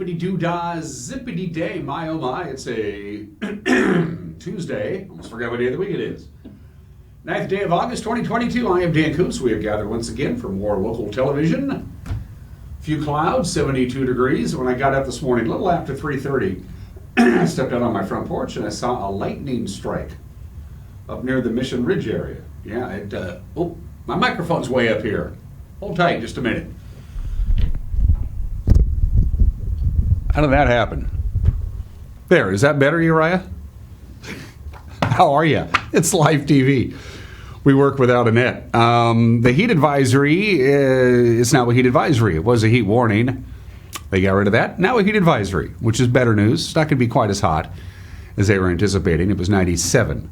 Zippity-doo-dah, zippity-day, my oh my, it's a Tuesday, almost forgot what day of the week it is. 9th day of August 2022, I am Dan Kuntz. We have gathered once again for more local television. A few clouds, 72 degrees. When I got up this morning, a little after 3:30, I stepped out on my front porch and I saw a lightning strike up near the Mission Ridge area. Yeah, my microphone's way up here. Hold tight just a minute. How did that happen? There, is that better, Uriah? How are you? It's live TV. We work without a net. The heat advisory, it's now a heat advisory. It was a heat warning. They got rid of that. Now a heat advisory, which is better news. It's not going to be quite as hot as they were anticipating. It was 97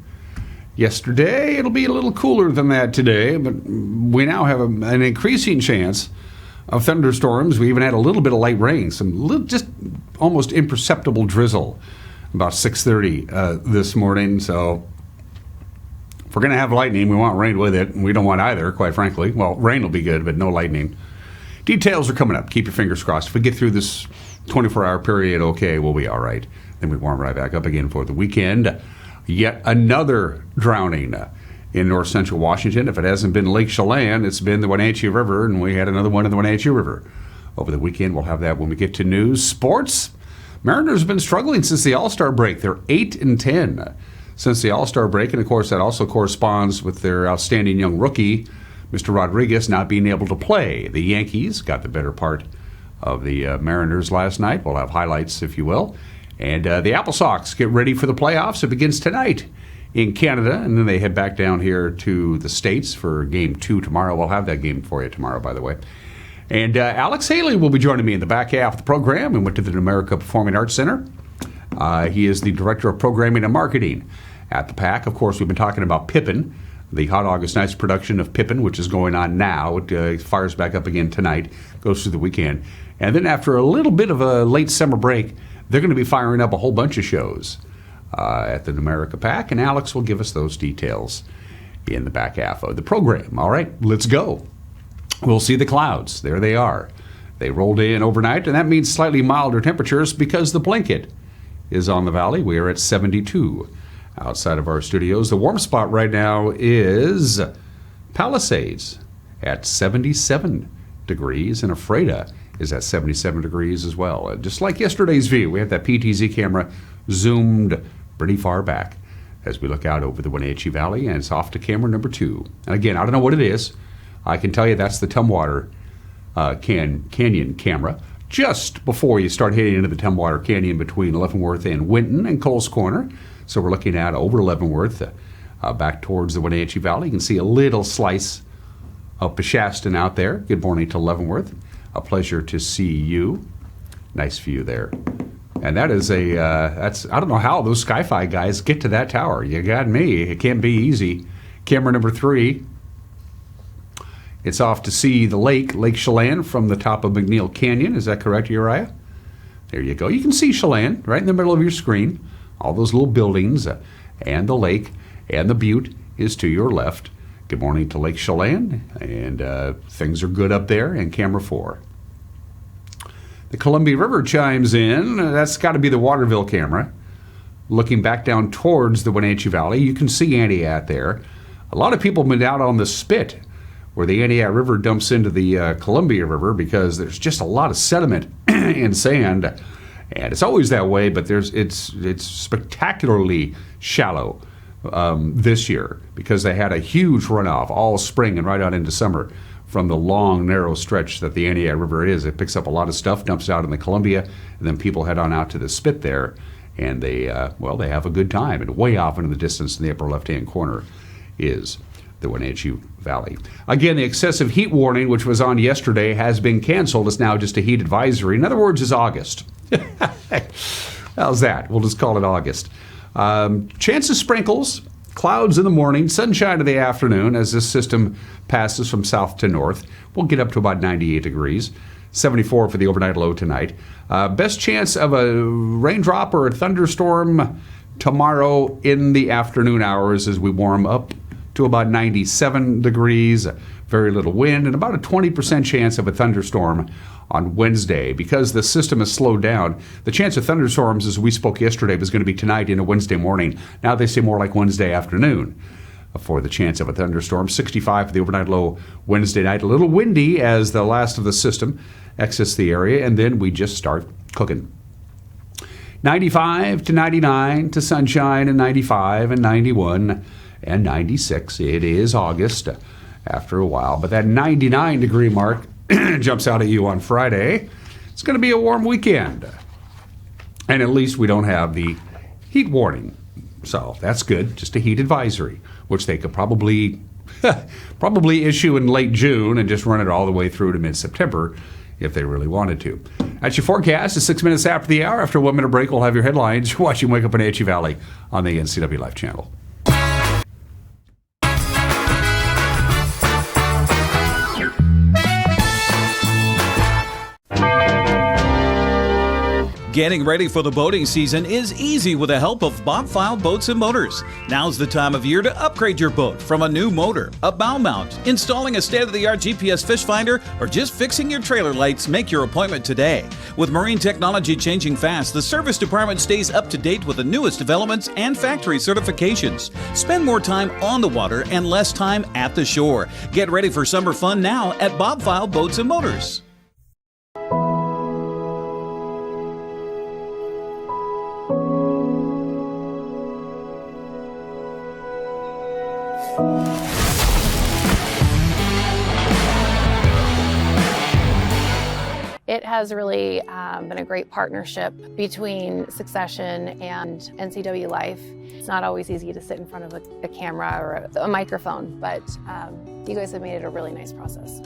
yesterday. It'll be a little cooler than that today, but we now have an increasing chance of thunderstorms. We even had a little bit of light rain, just almost imperceptible drizzle about 6:30 this morning. So if we're going to have lightning, we want rain with it, and we don't want either, quite frankly. Well, rain will be good, but no lightning. Details are coming up. Keep your fingers crossed. If we get through this 24-hour period, okay, we'll be all right. Then we warm right back up again for the weekend. Yet another drowning in north central Washington. If it hasn't been Lake Chelan, it's been the Wenatchee River, and we had another one in the Wenatchee River over the weekend. We'll have that when we get to news. Sports. Mariners have been struggling since the All-Star break. They're 8-10 since the All-Star break, and of course that also corresponds with their outstanding young rookie, Mr. Rodriguez, not being able to play. The Yankees got the better part of the Mariners last night. We'll have highlights, if you will. And the Apple Sox get ready for the playoffs. It begins tonight in Canada, and then they head back down here to the States for Game 2 tomorrow. We'll have that game for you tomorrow, by the way. And Alex Haley will be joining me in the back half of the program. We went to the America Performing Arts Center. He is the Director of Programming and Marketing at the PAC. Of course, we've been talking about Pippin, the Hot August Nights production of Pippin, which is going on now. It fires back up again tonight, goes through the weekend. And then after a little bit of a late summer break, they're going to be firing up a whole bunch of shows at the America PAC, and Alex will give us those details in the back half of the program. All right, let's go. We'll see the clouds. There they are. They rolled in overnight, and that means slightly milder temperatures because the blanket is on the valley. We are at 72 outside of our studios. The warm spot right now is Palisades at 77 degrees, and Ephrata is at 77 degrees as well. Just like yesterday's view, we have that PTZ camera zoomed pretty far back as we look out over the Wenatchee Valley, and it's off to camera number 2. And again, I don't know what it is. I can tell you that's the Tumwater Canyon camera. Just before you start heading into the Tumwater Canyon between Leavenworth and Winton and Coles Corner. So we're looking at over Leavenworth, back towards the Wenatchee Valley. You can see a little slice of Shaston out there. Good morning to Leavenworth. A pleasure to see you. Nice view there. And that is I don't know how those Sky-Fi guys get to that tower. You got me. It can't be easy. Camera number 3. It's off to see the Lake Chelan from the top of McNeil Canyon. Is that correct, Uriah? There you go. You can see Chelan right in the middle of your screen. All those little buildings and the lake, and the butte is to your left. Good morning to Lake Chelan, and things are good up there in camera 4. The Columbia River chimes in. That's got to be the Waterville camera. Looking back down towards the Wenatchee Valley, you can see Antioch there. A lot of people have been out on the spit where the Antioch River dumps into the Columbia River because there's just a lot of sediment and sand. And it's always that way, but it's spectacularly shallow this year because they had a huge runoff all spring and right on into summer from the long, narrow stretch that the Antioch River is. It picks up a lot of stuff, dumps out in the Columbia, and then people head on out to the spit there, and they have a good time. And way off into the distance in the upper left-hand corner is the Wenatchee Valley. Again, the excessive heat warning, which was on yesterday, has been canceled. It's now just a heat advisory. In other words, it's August. How's that? We'll just call it August. Chance of sprinkles, clouds in the morning, sunshine in the afternoon as this system passes from south to north. We'll get up to about 98 degrees. 74 for the overnight low tonight. Best chance of a raindrop or a thunderstorm tomorrow in the afternoon hours as we warm up to to about 97 degrees, very little wind, and about a 20% chance of a thunderstorm on Wednesday. Because the system has slowed down, the chance of thunderstorms, as we spoke yesterday, was going to be tonight into Wednesday morning. Now they say more like Wednesday afternoon for the chance of a thunderstorm. 65 for the overnight low Wednesday night. A little windy as the last of the system exits the area, and then we just start cooking. 95 to 99 to sunshine, and 95 and 91 and 96. It is August after a while, but that 99 degree mark jumps out at you on Friday. It's going to be a warm weekend, and at least we don't have the heat warning, so that's good. Just a heat advisory, which they could probably issue in late June and just run it all the way through to mid-September if they really wanted to. That's your forecast. It's 6 minutes after the hour. After a 1 minute break, we'll have your headlines. You're watching Wake Up Wenatchee Valley on the NCW Life channel. Getting ready for the boating season is easy with the help of Bob File Boats and Motors. Now's the time of year to upgrade your boat from a new motor, a bow mount, installing a state-of-the-art GPS fish finder, or just fixing your trailer lights. Make your appointment today. With marine technology changing fast, the service department stays up to date with the newest developments and factory certifications. Spend more time on the water and less time at the shore. Get ready for summer fun now at Bob File Boats and Motors. It has really been a great partnership between Succession and NCW Life. It's not always easy to sit in front of a camera or a microphone, but you guys have made it a really nice process.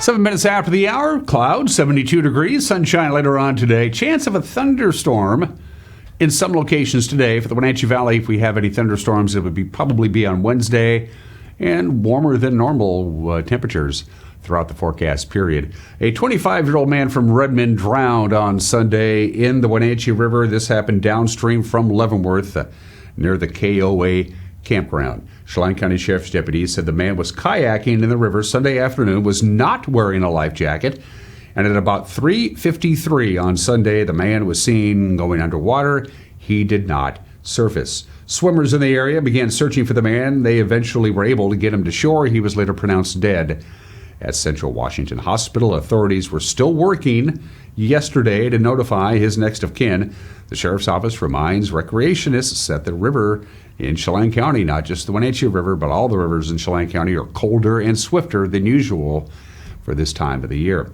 Seven minutes after the hour, clouds, 72 degrees, sunshine later on today. Chance of a thunderstorm in some locations today. For the Wenatchee Valley, if we have any thunderstorms, it would probably be on Wednesday, and warmer than normal temperatures throughout the forecast period. A 25-year-old man from Redmond drowned on Sunday in the Wenatchee River. This happened downstream from Leavenworth near the KOA campground. Chelan County Sheriff's deputies said the man was kayaking in the river Sunday afternoon, was not wearing a life jacket, and at about 3:53 on Sunday, the man was seen going underwater. He did not surface. Swimmers in the area began searching for the man. They eventually were able to get him to shore. He was later pronounced dead at Central Washington Hospital. Authorities were still working yesterday to notify his next of kin. The Sheriff's Office reminds recreationists that the river in Chelan County, not just the Wenatchee River, but all the rivers in Chelan County, are colder and swifter than usual for this time of the year.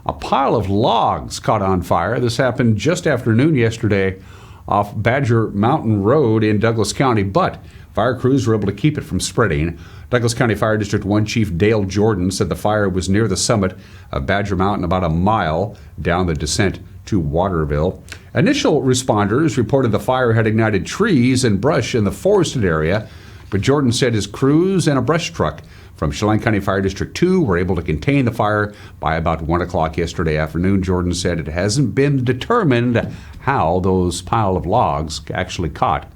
A pile of logs caught on fire. This happened just after noon yesterday off Badger Mountain Road in Douglas County, but fire crews were able to keep it from spreading. Douglas County Fire District 1 Chief Dale Jordan said the fire was near the summit of Badger Mountain, about a mile down the descent to Waterville. Initial responders reported the fire had ignited trees and brush in the forested area, but Jordan said his crews and a brush truck from Chelan County Fire District 2 were able to contain the fire by about 1 o'clock yesterday afternoon. Jordan said it hasn't been determined how those pile of logs actually caught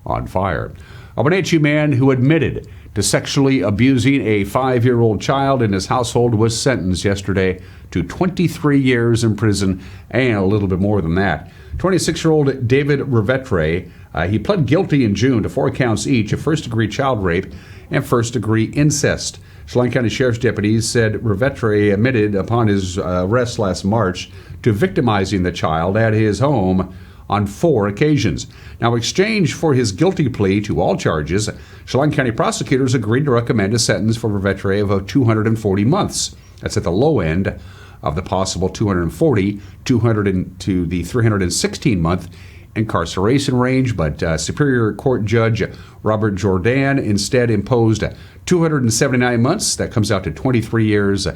on fire. A Wenatchee man who admitted to sexually abusing a 5-year-old child in his household was sentenced yesterday to 23 years in prison and a little bit more than that. 26-year-old David Revetre, he pled guilty in June to 4 counts each of first-degree child rape and first-degree incest. Chelan County Sheriff's deputies said Revetre admitted upon his arrest last March to victimizing the child at his home on 4 occasions. Now, in exchange for his guilty plea to all charges, Chelan County prosecutors agreed to recommend a sentence for Revetre of 240 months. That's at the low end of the possible 240 to the 316-month incarceration range, but Superior Court Judge Robert Jordan instead imposed 279 months. That comes out to 23 years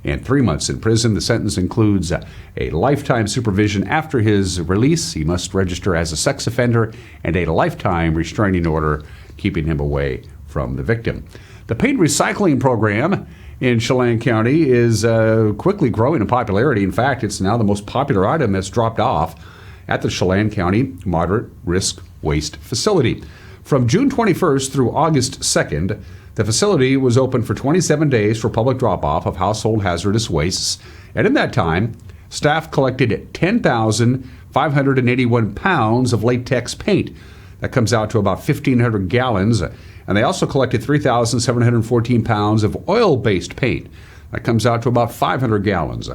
and 3 months in prison. The sentence includes a lifetime supervision after his release. He must register as a sex offender and a lifetime restraining order keeping him away from the victim. The paint recycling program in Chelan County is quickly growing in popularity. In fact, it's now the most popular item that's dropped off at the Chelan County Moderate Risk Waste Facility. From June 21st through August 2nd, the facility was open for 27 days for public drop-off of household hazardous wastes, and in that time, staff collected 10,581 pounds of latex paint. That comes out to about 1,500 gallons, and they also collected 3,714 pounds of oil-based paint. That comes out to about 500 gallons.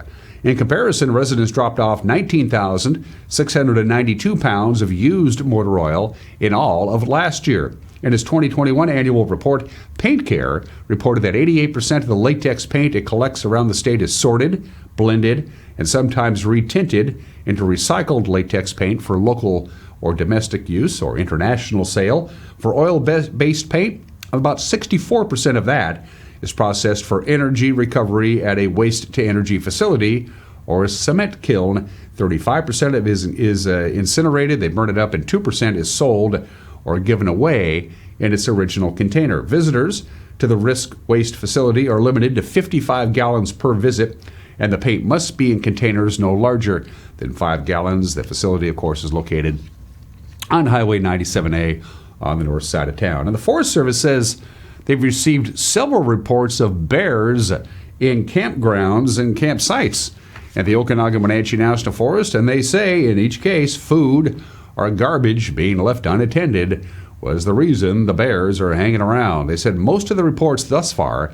In comparison, residents dropped off 19,692 pounds of used motor oil in all of last year. In its 2021 annual report, Paint Care reported that 88% of the latex paint it collects around the state is sorted, blended, and sometimes retinted into recycled latex paint for local or domestic use or international sale. For oil-based paint, about 64% of that is processed for energy recovery at a waste-to-energy facility or a cement kiln. 35% of it is incinerated, they burn it up, and 2% is sold or given away in its original container. Visitors to the risk waste facility are limited to 55 gallons per visit, and the paint must be in containers no larger than 5 gallons. The facility, of course, is located on Highway 97A on the north side of town. And the Forest Service says they've received several reports of bears in campgrounds and campsites at the Okanagan-Wenatchee National Forest, and they say in each case food or garbage being left unattended was the reason the bears are hanging around. They said most of the reports thus far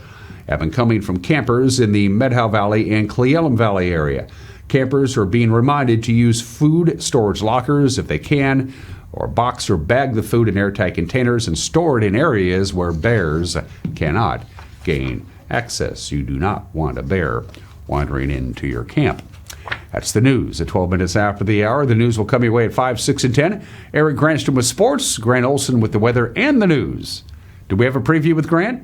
have been coming from campers in the Medhow Valley and Cle Elum Valley area. Campers are being reminded to use food storage lockers if they can, or box or bag the food in airtight containers and store it in areas where bears cannot gain access. You do not want a bear wandering into your camp. That's the news at 12 minutes after the hour. The news will come your way at 5, 6, and 10. Eric Granstrom with sports, Grant Olson with the weather and the news. Do we have a preview with Grant?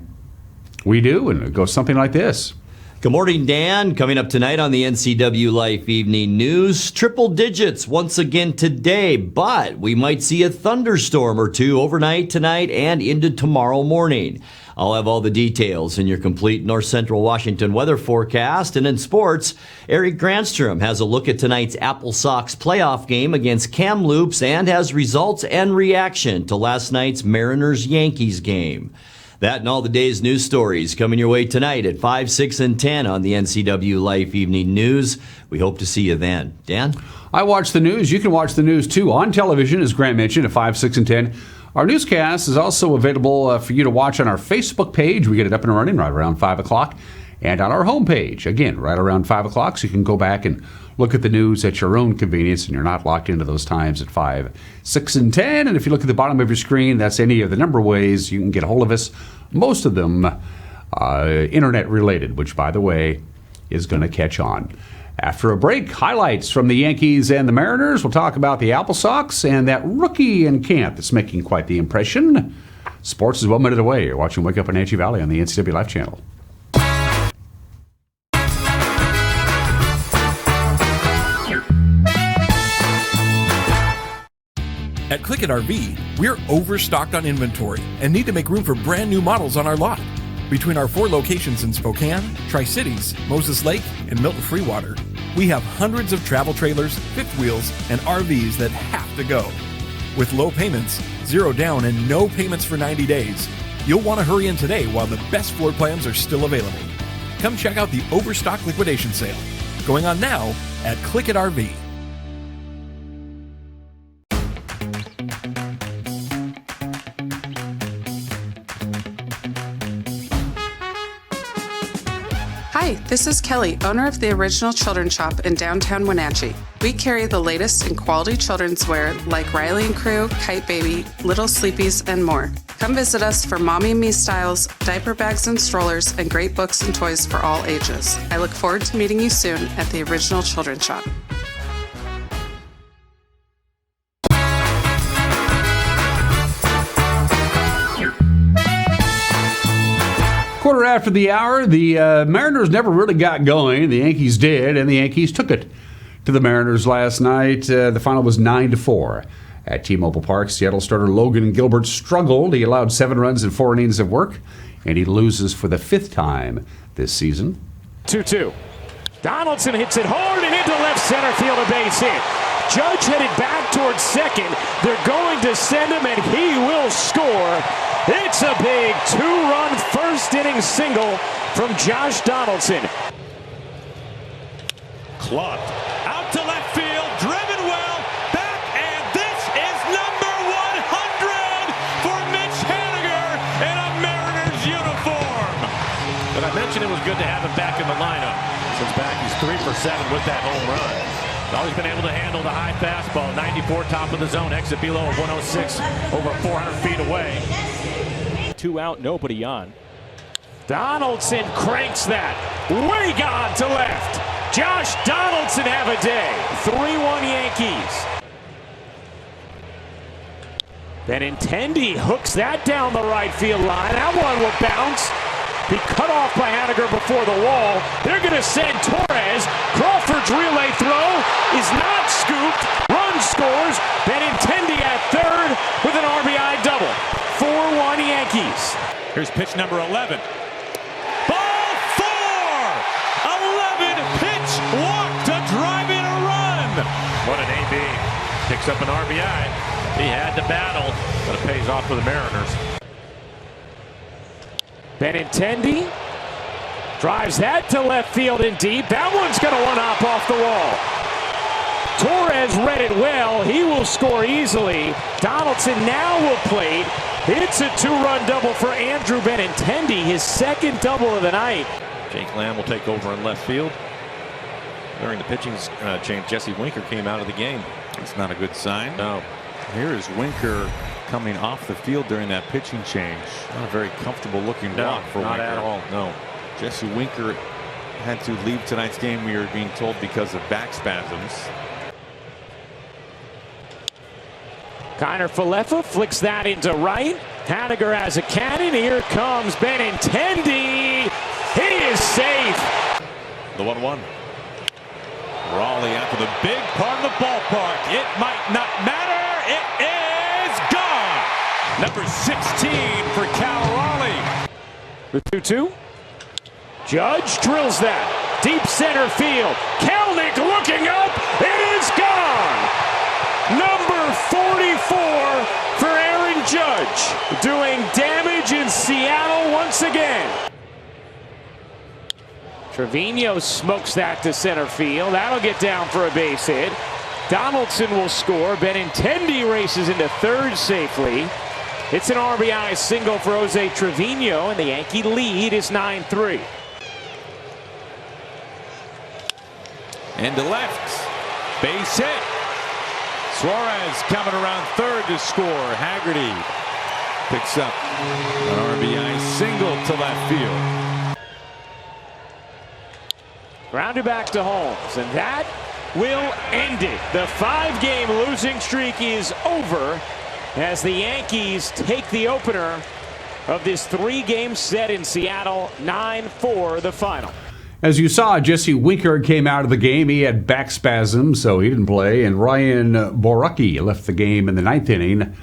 We do, and it goes something like this. Good morning, Dan. Coming up tonight on the NCW Life Evening News, triple digits once again today, but we might see a thunderstorm or two overnight tonight and into tomorrow morning. I'll have all the details in your complete North Central Washington weather forecast. And in sports, Eric Granstrom has a look at tonight's Apple Sox playoff game against Kamloops and has results and reaction to last night's Mariners-Yankees game. That and all the day's news stories coming your way tonight at 5, 6, and 10 on the NCW Life Evening News. We hope to see you then. Dan? I watch the news. You can watch the news, too, on television, as Grant mentioned, at 5, 6, and 10. Our newscast is also available for you to watch on our Facebook page. We get it up and running right around 5 o'clock. And on our homepage, again, right around 5 o'clock, so you can go back and look at the news at your own convenience, and you're not locked into those times at 5, 6, and 10. And if you look at the bottom of your screen, that's any of the number of ways you can get a hold of us, most of them internet-related, which, by the way, is going to catch on. After a break, highlights from the Yankees and the Mariners. We'll talk about the Apple Sox and that rookie in camp that's making quite the impression. Sports is 1 minute away. You're watching Wake Up Wenatchee Valley on the NCW Life channel. At Click It RV, we're overstocked on inventory and need to make room for brand new models on our lot. Between our 4 locations in Spokane, Tri-Cities, Moses Lake, and Milton Freewater, we have hundreds of travel trailers, fifth wheels, and RVs that have to go. With low payments, 0 down, and no payments for 90 days, you'll want to hurry in today while the best floor plans are still available. Come check out the Overstock Liquidation Sale, going on now at Click It RV. Hi, this is Kelly, owner of the Original Children's Shop in downtown Wenatchee. We carry the latest in quality children's wear like Riley and Crew, Kite Baby, Little Sleepies, and more. Come visit us for Mommy and Me styles, diaper bags and strollers, and great books and toys for all ages. I look forward to meeting you soon at the Original Children's Shop. Quarter after the hour, the Mariners never really got going. The Yankees did, and the Yankees took it to the Mariners last night. The final was 9-4. at T-Mobile Park. Seattle starter Logan Gilbert struggled. He allowed 7 runs in 4 innings of work, and he loses for the 5th time this season. 2-2. Donaldson hits it hard and into left center field, a base hit. Judge headed back towards second. They're going to send him, and he will score. It's a big 2-run first-inning single from Josh Donaldson. Clubbed out to left field, driven well, back, and this is number 100 for Mitch Haniger in a Mariners uniform. But I mentioned it was good to have him back in the lineup. Since back, he's 3 for 7 with that home run. He's always been able to handle the high fastball, 94 top of the zone, exit below of 106, over 400 feet away. 2 out, nobody on. Donaldson cranks that, way gone to left. Josh Donaldson have a day. 3-1 Yankees. Benintendi hooks that down the right field line. That one will bounce. Be cut off by Haniger before the wall. They're going to send Torres. Crawford's relay throw is not scooped. Run scores. Benintendi at third with an RBI double. 4-1 Yankees. Here's pitch number 11. Ball 4! 11 pitch walk to drive in a run. What an AB. Picks up an RBI. He had to battle, but it pays off for the Mariners. Benintendi drives that to left field and deep. That one's going to one-hop off the wall. Torres read it well. He will score easily. Donaldson now will plate. It's a 2-run double for Andrew Benintendi, his 2nd double of the night. Jake Lamb will take over in left field. During the pitching change, Jesse Winker came out of the game. That's not a good sign. No. Here is Winker coming off the field during that pitching change. Not a very comfortable looking walk for Winker. Not at all, no. Jesse Winker had to leave tonight's game, we were being told, because of back spasms. Kiner Falefa flicks that into right. Haniger has a cannon. Here comes Benintendi. He is safe. The 1-1. Raleigh after the big part of the ballpark. It might not matter. It is gone. Number 16 for Cal Raleigh. The 2-2. Judge drills that. Deep center field. Kelnick looking up. It is gone. Number 44 for Aaron Judge. Doing damage in Seattle once again. Trevino smokes that to center field. That'll get down for a base hit. Donaldson will score. Benintendi races into third safely. It's an RBI single for Jose Trevino, and the Yankee lead is 9-3. Into left. Base hit. Suarez coming around third to score. Haggerty picks up an RBI single to left field. Grounded back to Holmes, and that will end it. The 5-game losing streak is over as the Yankees take the opener of this 3-game set in Seattle. 9-4 the final. As you saw, Jesse Winker came out of the game. He had back spasms, so he didn't play. And Ryan Borucki left the game in the 9th inning.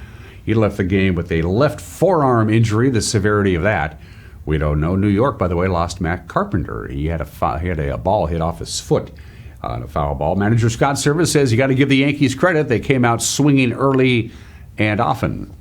He left the game with a left forearm injury, the severity of that. We don't know. New York, by the way, lost Matt Carpenter. He had a ball hit off his foot on a foul ball. Manager Scott Service says you got to give the Yankees credit. They came out swinging early and often.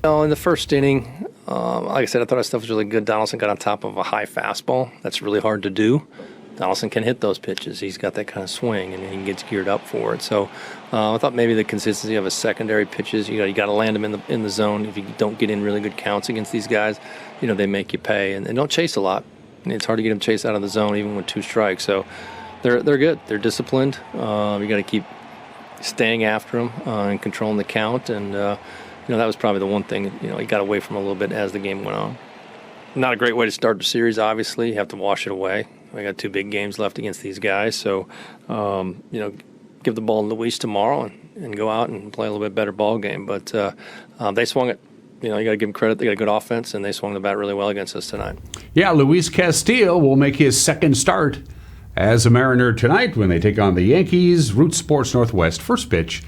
In the first inning, like I said, I thought our stuff was really good. Donaldson got on top of a high fastball. That's really hard to do. Donaldson can hit those pitches. He's got that kind of swing, and he gets geared up for it. So I thought maybe the consistency of his secondary pitches, you got to land them in the zone. If you don't get in really good counts against these guys, they make you pay. And don't chase a lot. It's hard to get them chased out of the zone even with 2 strikes. So they're good. They're disciplined. You got to keep staying after them and controlling the count. And that was probably the one thing he got away from a little bit as the game went on. Not a great way to start the series. Obviously, you have to wash it away. We got 2 big games left against these guys, so give the ball to Luis tomorrow and go out and play a little bit better ball game. But they swung it. You got to give them credit. They got a good offense, and they swung the bat really well against us tonight. Yeah, Luis Castillo will make his 2nd start as a Mariner tonight when they take on the Yankees. Root Sports Northwest, first pitch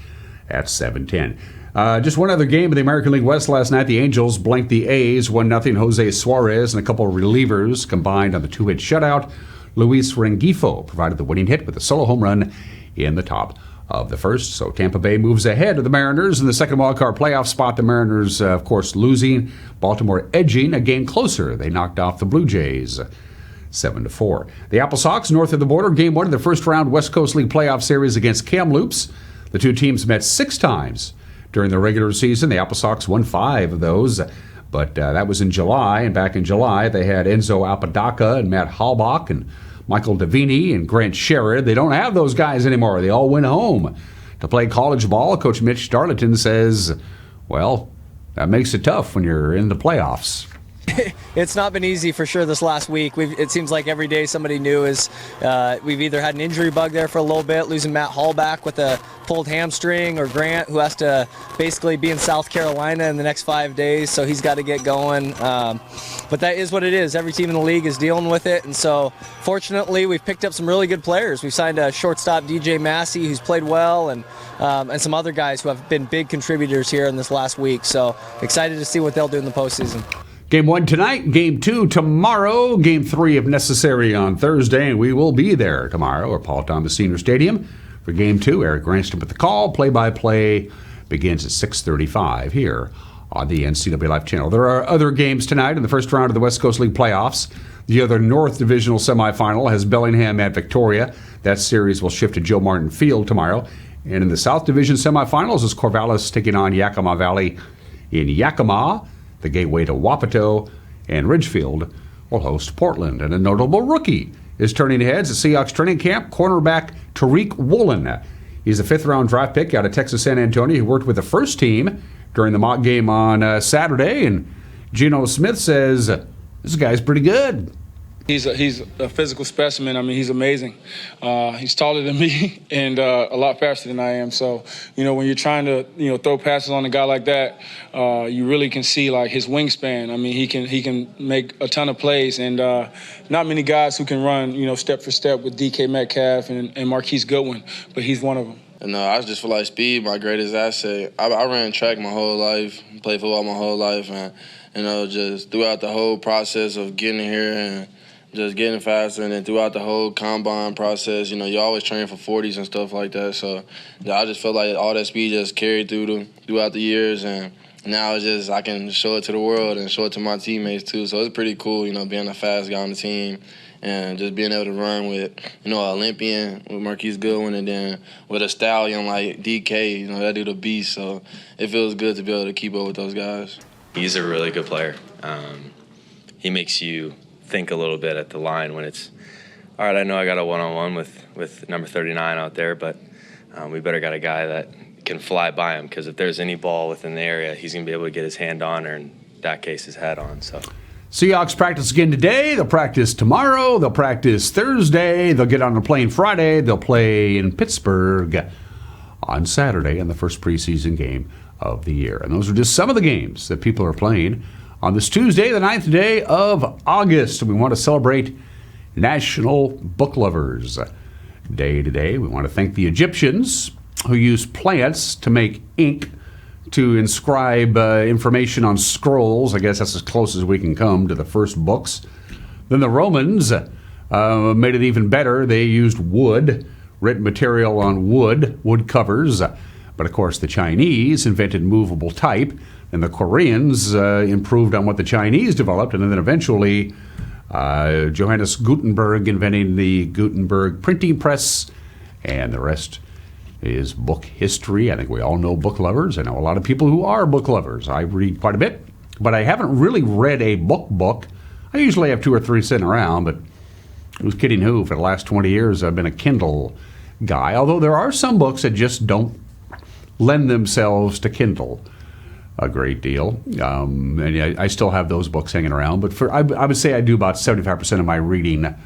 at 7:10. Just one other game in the American League West last night. The Angels blanked the A's 1-0. Jose Suarez and a couple of relievers combined on the two-hit shutout. Luis Rengifo provided the winning hit with a solo home run in the top of the first. So Tampa Bay moves ahead of the Mariners in the second wildcard playoff spot. The Mariners, of course, losing. Baltimore edging a game closer. They knocked off the Blue Jays 7-4. The Apple Sox, north of the border, game one of the first-round West Coast League playoff series against Kamloops. The two teams met 6 times during the regular season. The Apple Sox won 5 of those, but that was in July. And back in July, they had Enzo Apodaca and Matt Halbach and Michael Davini and Grant Sherrod. They don't have those guys anymore. They all went home to play college ball. Coach Mitch Darlington says, well, that makes it tough when you're in the playoffs. It's not been easy for sure this last week. It seems like every day somebody new is. We've either had an injury bug there for a little bit, losing Matt Hallback with a pulled hamstring, or Grant, who has to basically be in South Carolina in the next 5 days, so he's got to get going. But that is what it is. Every team in the league is dealing with it, and so fortunately we've picked up some really good players. We've signed a shortstop, DJ Massey, who's played well, and some other guys who have been big contributors here in this last week. So excited to see what they'll do in the postseason. Game 1 tonight, Game 2 tomorrow, Game 3 if necessary on Thursday, and we will be there tomorrow at Paul Thomas Senior Stadium for Game 2. Eric Granston with the call. Play-by-play begins at 6:35 here on the NCAA Live channel. There are other games tonight in the first round of the West Coast League playoffs. The other North Divisional semifinal has Bellingham at Victoria. That series will shift to Joe Martin Field tomorrow. And in the South Division semifinals is Corvallis taking on Yakima Valley in Yakima. The gateway to Wapato, and Ridgefield will host Portland. And a notable rookie is turning heads at Seahawks training camp, cornerback Tariq Woolen. He's a 5th-round draft pick out of Texas San Antonio. He worked with the first team during the mock game on Saturday, and Geno Smith says, this guy's pretty good. He's a physical specimen. I mean, he's amazing. He's taller than me and a lot faster than I am. So, when you're trying to, throw passes on a guy like that, you really can see like his wingspan. I mean, he can make a ton of plays, and not many guys who can run, step for step with DK Metcalf and Marquise Goodwin, but he's one of them. No, I just feel like speed my greatest asset. I ran track my whole life, played football my whole life, and just throughout the whole process of getting here and just getting faster, and then throughout the whole combine process, you always train for 40s and stuff like that. So I just felt like all that speed just carried throughout the years, and now it's just I can show it to the world and show it to my teammates too. So it's pretty cool, being a fast guy on the team and just being able to run with, an Olympian with Marquise Goodwin, and then with a stallion like DK, that dude a beast. So it feels good to be able to keep up with those guys. He's a really good player. He makes you think a little bit at the line when it's, all right, I know I got a one-on-one with number 39 out there, but we better got a guy that can fly by him, because if there's any ball within the area, he's going to be able to get his hand on, or in that case, his head on. So Seahawks practice again today. They'll practice tomorrow. They'll practice Thursday. They'll get on a plane Friday. They'll play in Pittsburgh on Saturday in the first preseason game of the year. And those are just some of the games that people are playing on this Tuesday, the 9th day of August. We want to celebrate National Book Lovers Day today. We want to thank the Egyptians who used plants to make ink to inscribe information on scrolls. I guess that's as close as we can come to the first books. Then the Romans made it even better. They used wood, written material on wood covers. But of course the Chinese invented movable type, and the Koreans improved on what the Chinese developed, and then eventually Johannes Gutenberg inventing the Gutenberg printing press, and the rest is book history. I think we all know book lovers. I know a lot of people who are book lovers. I read quite a bit, but I haven't really read a book. I usually have 2 or 3 sitting around, but who's kidding who? For the last 20 years, I've been a Kindle guy, although there are some books that just don't lend themselves to Kindle a great deal. And I still have those books hanging around, but I would say I do about 75% of my reading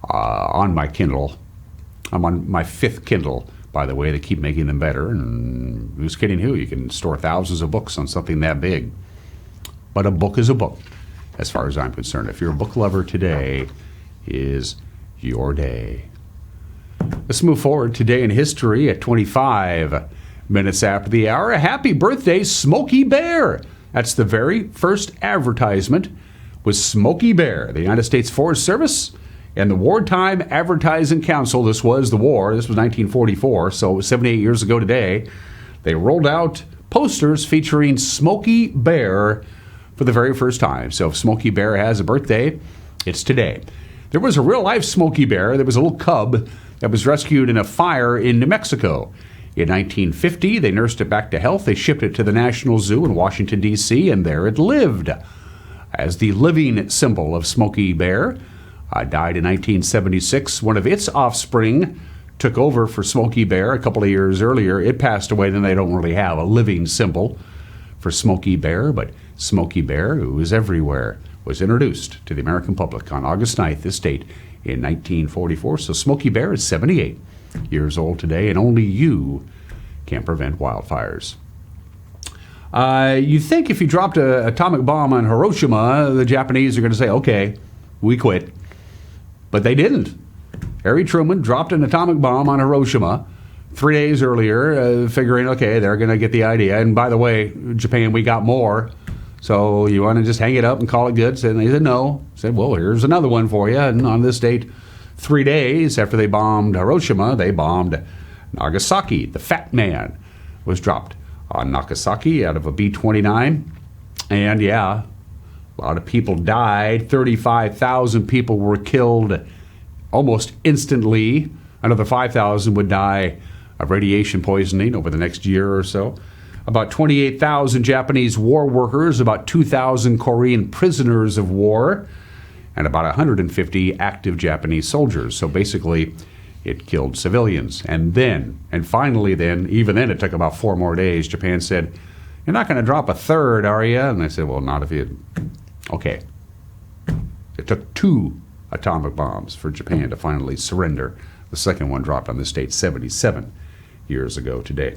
on my Kindle. I'm on my 5th Kindle, by the way. They keep making them better, and who's kidding who? You can store thousands of books on something that big. But a book is a book, as far as I'm concerned. If you're a book lover, today is your day. Let's move forward. Today in history at 25. Minutes after the hour, a happy birthday, Smokey Bear. That's the very first advertisement was Smokey Bear, the United States Forest Service and the Wartime Advertising Council. This was the war. This was 1944, so 78 years ago today. They rolled out posters featuring Smokey Bear for the very first time. So if Smokey Bear has a birthday, it's today. There was a real-life Smokey Bear. There was a little cub that was rescued in a fire in New Mexico. In 1950, they nursed it back to health. They shipped it to the National Zoo in Washington, D.C., and there it lived as the living symbol of Smokey Bear. Died in 1976. One of its offspring took over for Smokey Bear a couple of years earlier. It passed away, then they don't really have a living symbol for Smokey Bear, but Smokey Bear, who is everywhere, was introduced to the American public on August 9th, this date, in 1944. So Smokey Bear is 78 years old today, and only you can prevent wildfires. You think if you dropped an atomic bomb on Hiroshima, the Japanese are going to say, okay, we quit. But they didn't. Harry Truman dropped an atomic bomb on Hiroshima 3 days earlier, figuring, okay, they're going to get the idea. And by the way, Japan, we got more. So you want to just hang it up and call it good? And they said no. Said, well, here's another one for you. And on this date, 3 days after they bombed Hiroshima, they bombed Nagasaki. The Fat Man was dropped on Nagasaki out of a B-29. And yeah, a lot of people died. 35,000 people were killed almost instantly. Another 5,000 would die of radiation poisoning over the next year or so. About 28,000 Japanese war workers, about 2,000 Korean prisoners of war, and about 150 active Japanese soldiers. So basically, it killed civilians. And finally, even then, it took about 4 more days. Japan said, you're not going to drop a third, are you? And they said, well, not if you... Okay. It took 2 atomic bombs for Japan to finally surrender. The second one dropped on this date 77 years ago today.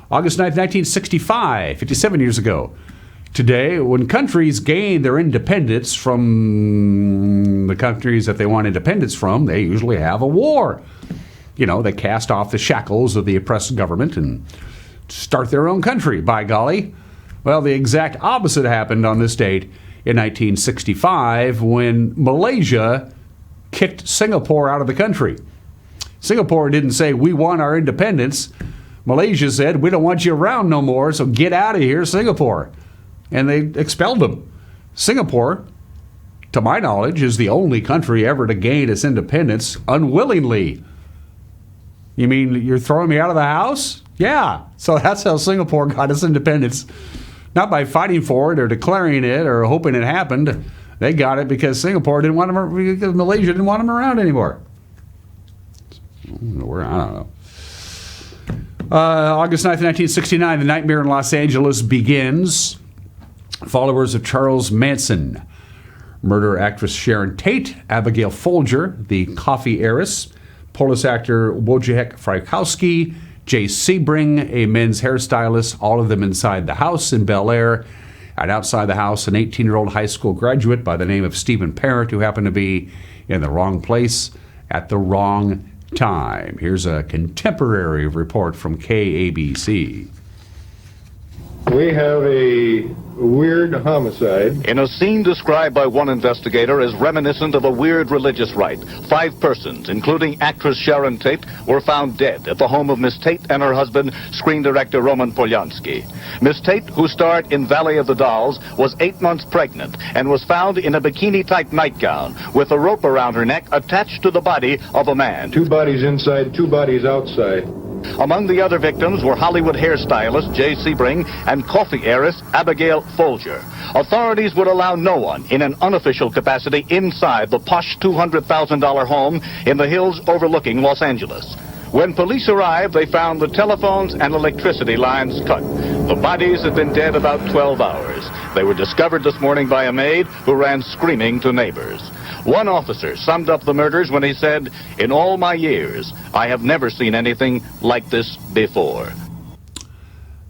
August 9th, 1965, 57 years ago. Today, when countries gain their independence from the countries that they want independence from, they usually have a war. You know, they cast off the shackles of the oppressed government and start their own country, by golly. Well, the exact opposite happened on this date in 1965 when Malaysia kicked Singapore out of the country. Singapore didn't say, we want our independence. Malaysia said, we don't want you around no more, so get out of here, Singapore. And they expelled them. Singapore, to my knowledge, is the only country ever to gain its independence unwillingly. You mean you're throwing me out of the house? Yeah. So that's how Singapore got its independence. Not by fighting for it or declaring it or hoping it happened. They got it because Singapore didn't want them, because Malaysia didn't want them around anymore. I don't know. August 9th, 1969, the nightmare in Los Angeles begins. Followers of Charles Manson murder actress Sharon Tate, Abigail Folger, the coffee heiress, Polish actor Wojciech Frykowski, Jay Sebring, a men's hairstylist, all of them inside the house in Bel Air. And outside the house, an 18-year-old high school graduate by the name of Stephen Parent, who happened to be in the wrong place at the wrong time. Here's a contemporary report from KABC. We have a weird homicide. In a scene described by one investigator as reminiscent of a weird religious rite, 5 persons, including actress Sharon Tate, were found dead at the home of Miss Tate and her husband, screen director Roman Polanski. Miss Tate, who starred in Valley of the Dolls, was 8 months pregnant and was found in a bikini-type nightgown with a rope around her neck attached to the body of a man. 2 bodies inside, 2 bodies outside. Among the other victims were Hollywood hairstylist Jay Sebring and coffee heiress Abigail Folger. Authorities would allow no one in an unofficial capacity inside the posh $200,000 home in the hills overlooking Los Angeles. When police arrived, they found the telephones and electricity lines cut. The bodies had been dead about 12 hours. They were discovered this morning by a maid who ran screaming to neighbors. One officer summed up the murders when he said, "In all my years, I have never seen anything like this before."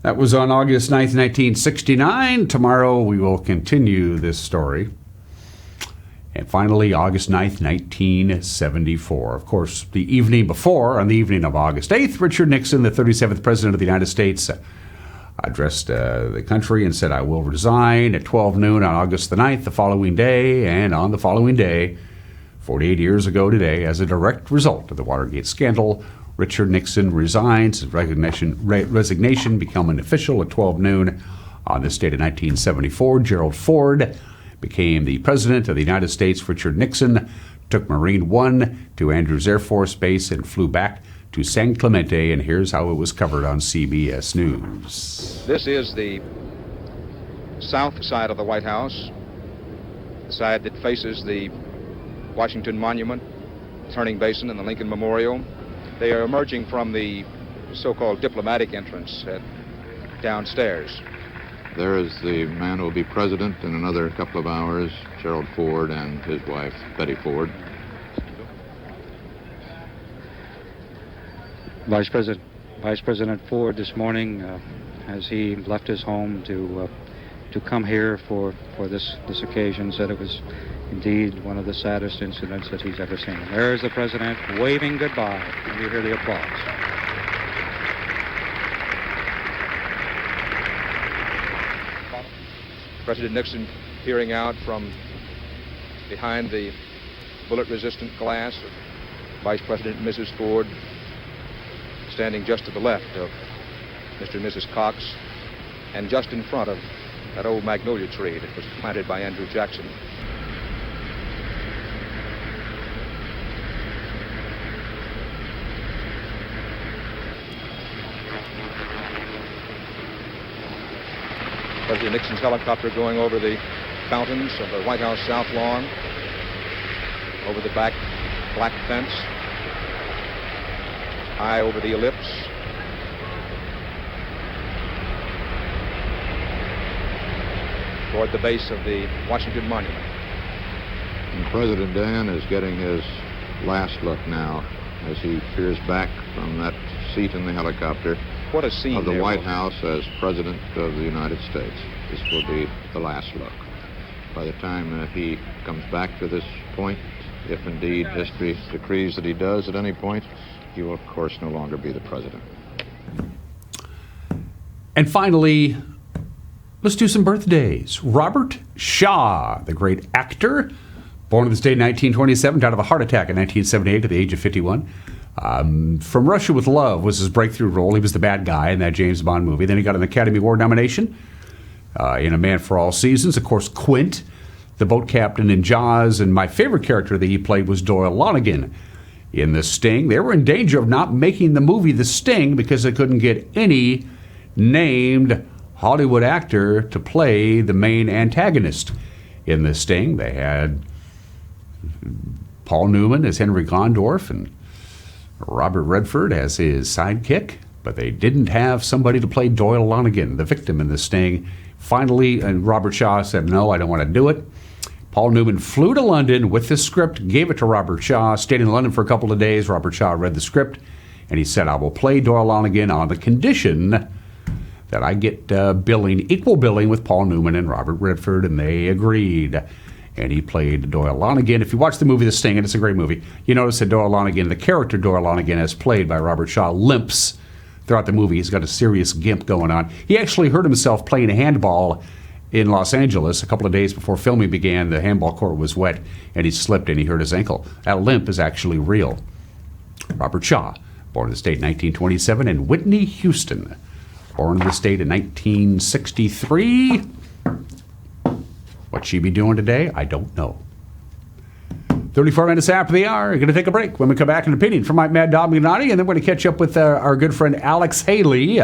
That was on August 9th, 1969. Tomorrow we will continue this story. And finally, August 9th, 1974. Of course, the evening before, on the evening of August 8th, Richard Nixon, the 37th President of the United States, addressed the country and said, I will resign at 12 noon on August the 9th, the following day. And on the following day, 48 years ago today, as a direct result of the Watergate scandal, Richard Nixon resigns. His resignation becoming official at 12 noon on this date of 1974. Gerald Ford became the President of the United States. Richard Nixon took Marine One to Andrews Air Force Base and flew back to San Clemente, and here's how it was covered on CBS News. This is the south side of the White House, the side that faces the Washington Monument, Turning Basin, and the Lincoln Memorial. They are emerging from the so-called diplomatic entrance downstairs. There is the man who will be president in another couple of hours, Gerald Ford and his wife, Betty Ford. Vice President Ford this morning, as he left his home to come here for this occasion, said it was indeed one of the saddest incidents that he's ever seen. And there's the president waving goodbye, and you hear the applause. President Nixon peering out from behind the bullet-resistant glass of Vice President and Mrs. Ford, standing just to the left of Mr. and Mrs. Cox, and just in front of that old magnolia tree that was planted by Andrew Jackson. President Nixon's helicopter going over the fountains of the White House South Lawn, over the back black fence, high over the ellipse. Toward the base of the Washington Monument. And President Dan is getting his last look now as he peers back from that seat in the helicopter. What a scene of the there, White Will. House as President of the United States. This will be the last look. By the time he comes back to this point, if indeed history decrees that he does at any point, he will, of course, no longer be the president. And finally, let's do some birthdays. Robert Shaw, the great actor, born in this day in 1927, died of a heart attack in 1978 at the age of 51. From Russia with Love was his breakthrough role. He was the bad guy in that James Bond movie. Then he got an Academy Award nomination in A Man for All Seasons. Of course, Quint, the boat captain in Jaws. And my favorite character that he played was Doyle Lonnegan in The Sting. They were in danger of not making the movie The Sting because they couldn't get any named Hollywood actor to play the main antagonist in The Sting. They had Paul Newman as Henry Gondorff and Robert Redford as his sidekick, but they didn't have somebody to play Doyle Lonnegan, the victim in The Sting. Finally, and Robert Shaw said, no, I don't want to do it. Paul Newman flew to London with the script, gave it to Robert Shaw, stayed in London for a couple of days. Robert Shaw read the script, and he said, I will play Doyle Lonnegan on the condition that I get equal billing with Paul Newman and Robert Redford, and they agreed. And he played Doyle Lonnegan. If you watch the movie The Sting, and it's a great movie, you notice that Doyle Lonnegan, the character Doyle Lonnegan, as played by Robert Shaw, limps throughout the movie. He's got a serious gimp going on. He actually hurt himself playing handball in Los Angeles a couple of days before filming began. The handball court was wet, and he slipped and he hurt his ankle. That limp is actually real. Robert Shaw, born in the state in 1927, and Whitney Houston, born in the state in 1963. What she be doing today, I don't know. 34 minutes after the hour, we're going to take a break. When we come back, an opinion from Mike Mad Dog Mignotti, and then we're going to catch up with our good friend Alex Haley,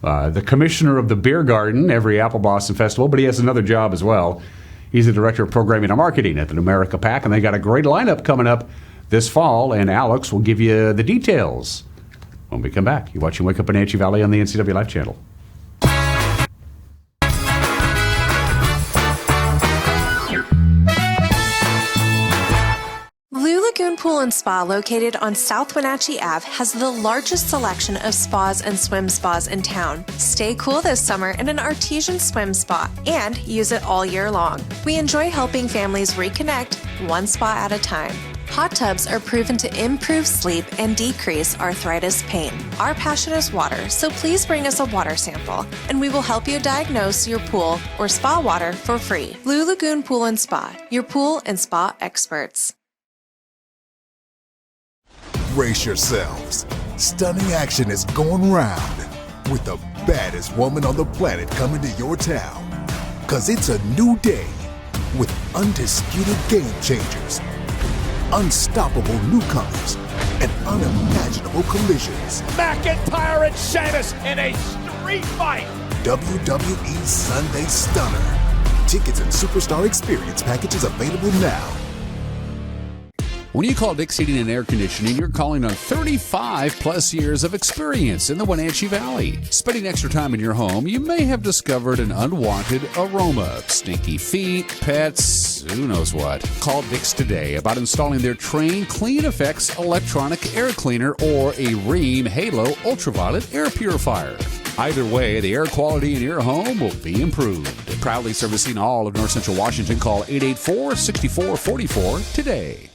the commissioner of the Beer Garden every Apple Blossom Festival, but he has another job as well. He's the director of programming and marketing at the Numerica PAC, and they got a great lineup coming up this fall, and Alex will give you the details when we come back. You're watching Wake Up Wenatchee Valley on the NCW Life Channel. Pool and Spa, located on South Wenatchee Ave, has the largest selection of spas and swim spas in town. Stay cool this summer in an artesian swim spa and use it all year long. We enjoy helping families reconnect one spa at a time. Hot tubs are proven to improve sleep and decrease arthritis pain. Our passion is water, so please bring us a water sample, and we will help you diagnose your pool or spa water for free. Blue Lagoon Pool and Spa, your pool and spa experts. Brace yourselves. Stunning action is going round with the baddest woman on the planet coming to your town. 'Cause it's a new day with undisputed game changers, unstoppable newcomers, and unimaginable collisions. McIntyre and Sheamus in a street fight. WWE Sunday Stunner. Tickets and Superstar Experience packages available now. When you call Dick's Heating and Air Conditioning, you're calling on 35 plus years of experience in the Wenatchee Valley. Spending extra time in your home, you may have discovered an unwanted aroma. Stinky feet, pets, who knows what. Call Dick's today about installing their Train Clean Effects electronic air cleaner or a Rheem Halo ultraviolet air purifier. Either way, the air quality in your home will be improved. Proudly servicing all of North Central Washington, call 884-6444 today.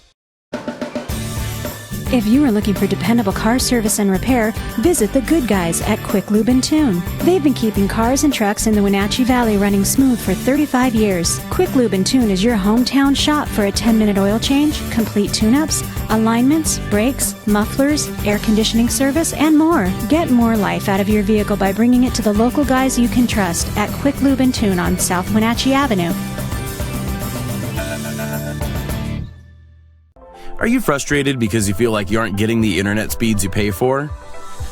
If you are looking for dependable car service and repair, visit the good guys at Quick Lube and Tune. They've been keeping cars and trucks in the Wenatchee Valley running smooth for 35 years. Quick Lube and Tune is your hometown shop for a 10-minute oil change, complete tune-ups, alignments, brakes, mufflers, air conditioning service, and more. Get more life out of your vehicle by bringing it to the local guys you can trust at Quick Lube and Tune on South Wenatchee Avenue. Are you frustrated because you feel like you aren't getting the internet speeds you pay for?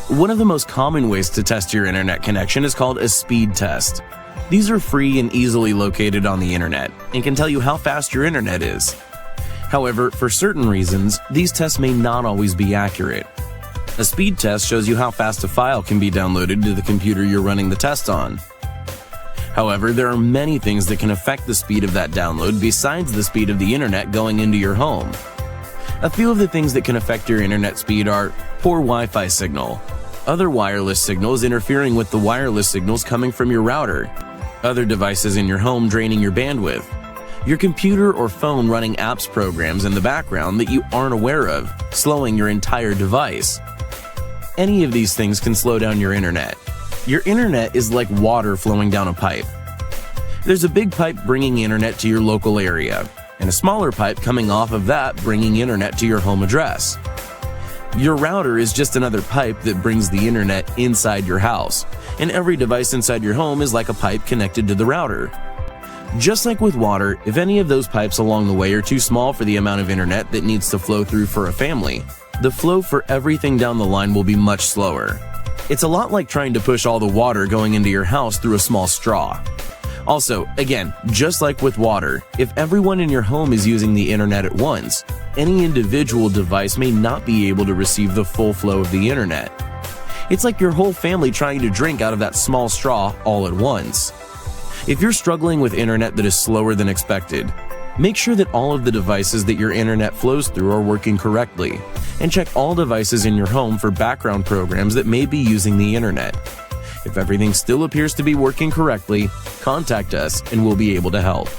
One of the most common ways to test your internet connection is called a speed test. These are free and easily located on the internet and can tell you how fast your internet is. However, for certain reasons, these tests may not always be accurate. A speed test shows you how fast a file can be downloaded to the computer you're running the test on. However, there are many things that can affect the speed of that download besides the speed of the internet going into your home. A few of the things that can affect your internet speed are poor Wi-Fi signal, other wireless signals interfering with the wireless signals coming from your router, other devices in your home draining your bandwidth, your computer or phone running apps programs in the background that you aren't aware of, slowing your entire device. Any of these things can slow down your internet. Your internet is like water flowing down a pipe. There's a big pipe bringing internet to your local area, and a smaller pipe coming off of that bringing internet to your home address. Your router is just another pipe that brings the internet inside your house, and every device inside your home is like a pipe connected to the router. Just like with water, if any of those pipes along the way are too small for the amount of internet that needs to flow through for a family, the flow for everything down the line will be much slower. It's a lot like trying to push all the water going into your house through a small straw. Also, again, just like with water, if everyone in your home is using the internet at once, any individual device may not be able to receive the full flow of the internet. It's like your whole family trying to drink out of that small straw all at once. If you're struggling with internet that is slower than expected, make sure that all of the devices that your internet flows through are working correctly, and check all devices in your home for background programs that may be using the internet. If everything still appears to be working correctly, contact us and we'll be able to help.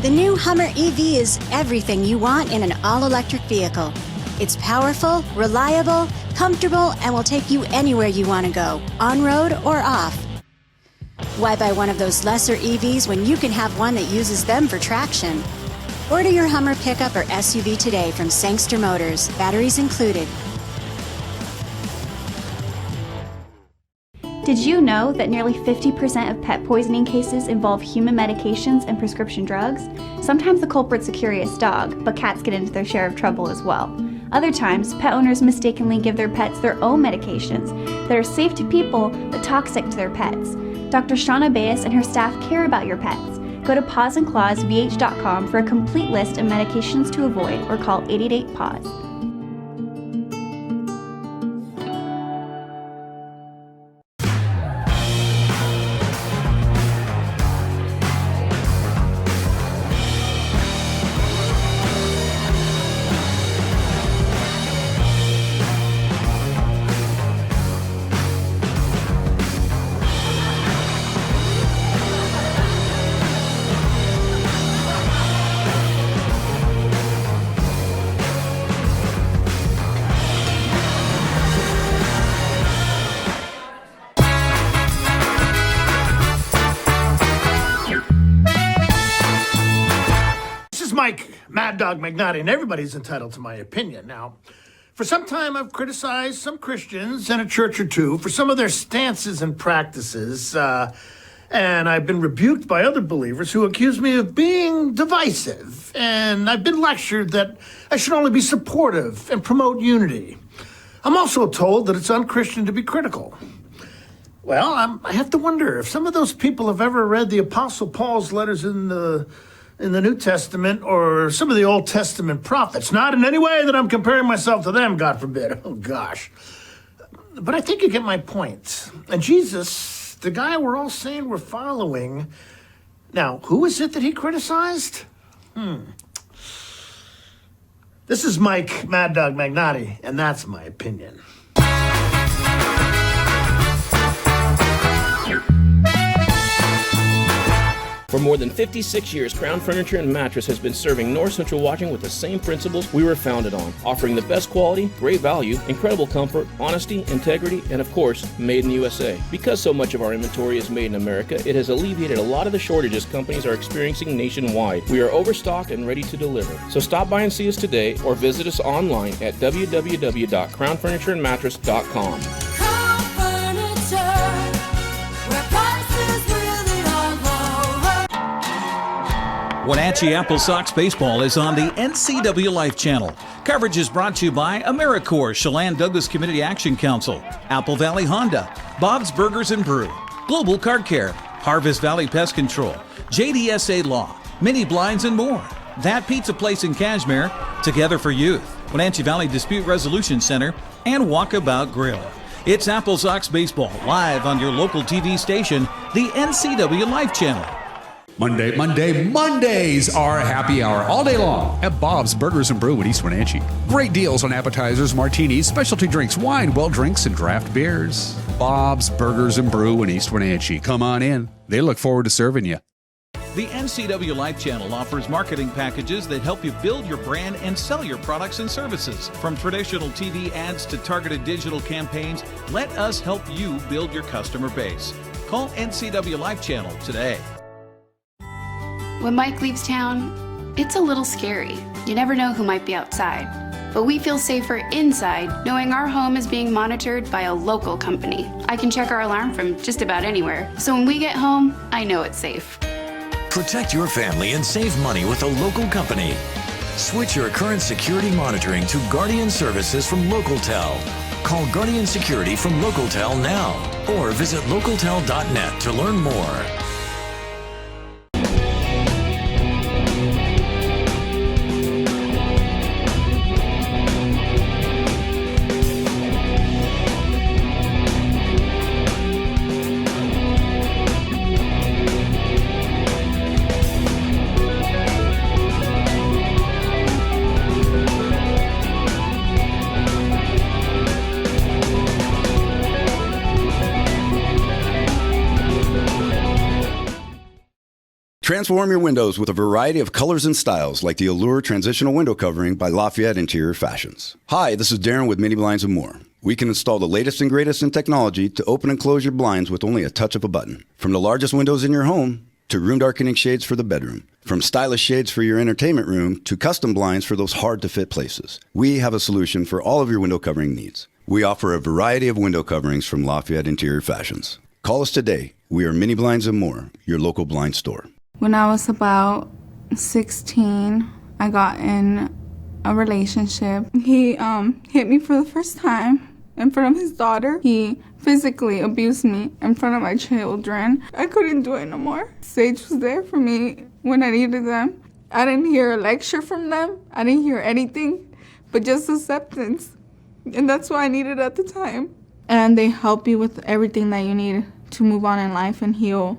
The new Hummer EV is everything you want in an all-electric vehicle. It's powerful, reliable, comfortable, and will take you anywhere you want to go, on-road or off. Why buy one of those lesser EVs when you can have one that uses them for traction? Order your Hummer pickup or SUV today from Sangster Motors, batteries included. Did you know that nearly 50% of pet poisoning cases involve human medications and prescription drugs? Sometimes the culprit's a curious dog, but cats get into their share of trouble as well. Other times, pet owners mistakenly give their pets their own medications that are safe to people but toxic to their pets. Dr. Shauna Baez and her staff care about your pets. Go to pawsandclawsvh.com for a complete list of medications to avoid or call 888-PAWS. Mike Mad Dog Magnotti, and everybody's entitled to my opinion. Now, for some time, I've criticized some Christians and a church or two for some of their stances and practices, and I've been rebuked by other believers who accuse me of being divisive, and I've been lectured that I should only be supportive and promote unity. I'm also told that it's unchristian to be critical. Well, I have to wonder if some of those people have ever read the Apostle Paul's letters in the New Testament or some of the Old Testament prophets. Not in any way that I'm comparing myself to them, God forbid. Oh, gosh. But I think you get my point. And Jesus, the guy we're all saying we're following, now, who is it that he criticized? This is Mike Mad Dog Magnotti, and that's my opinion. For more than 56 years, Crown Furniture and Mattress has been serving North Central Washington with the same principles we were founded on, offering the best quality, great value, incredible comfort, honesty, integrity, and of course, made in the USA. Because so much of our inventory is made in America, it has alleviated a lot of the shortages companies are experiencing nationwide. We are overstocked and ready to deliver. So stop by and see us today or visit us online at www.crownfurnitureandmattress.com. Wenatchee Apple Sox Baseball is on the NCW Life Channel. Coverage is brought to you by AmeriCorps, Chelan Douglas Community Action Council, Apple Valley Honda, Bob's Burgers and Brew, Global Card Care, Harvest Valley Pest Control, JDSA Law, Mini Blinds and more. That Pizza Place in Cashmere, Together for Youth, Wenatchee Valley Dispute Resolution Center, and Walkabout Grill. It's Apple Sox Baseball live on your local TV station, the NCW Life Channel. Mondays are happy hour all day long at Bob's Burgers and Brew in East Wenatchee. Great deals on appetizers, martinis, specialty drinks, wine, well drinks, and draft beers. Bob's Burgers and Brew in East Wenatchee. Come on in. They look forward to serving you. The NCW Life Channel offers marketing packages that help you build your brand and sell your products and services. From traditional TV ads to targeted digital campaigns, let us help you build your customer base. Call NCW Life Channel today. When Mike leaves town, it's a little scary. You never know who might be outside. But we feel safer inside knowing our home is being monitored by a local company. I can check our alarm from just about anywhere. So when we get home, I know it's safe. Protect your family and save money with a local company. Switch your current security monitoring to Guardian Services from LocalTel. Call Guardian Security from LocalTel now or visit localtel.net to learn more. Transform your windows with a variety of colors and styles like the Allure Transitional Window Covering by Lafayette Interior Fashions. Hi, this is Darren with Mini Blinds and More. We can install the latest and greatest in technology to open and close your blinds with only a touch of a button. From the largest windows in your home to room darkening shades for the bedroom. From stylish shades for your entertainment room to custom blinds for those hard-to-fit places. We have a solution for all of your window covering needs. We offer a variety of window coverings from Lafayette Interior Fashions. Call us today. We are Mini Blinds and More, your local blind store. When I was about 16, I got in a relationship. He hit me for the first time in front of his daughter. He physically abused me in front of my children. I couldn't do it no more. Sage was there for me when I needed them. I didn't hear a lecture from them. I didn't hear anything but just acceptance. And that's what I needed at the time. And they help you with everything that you need to move on in life and heal.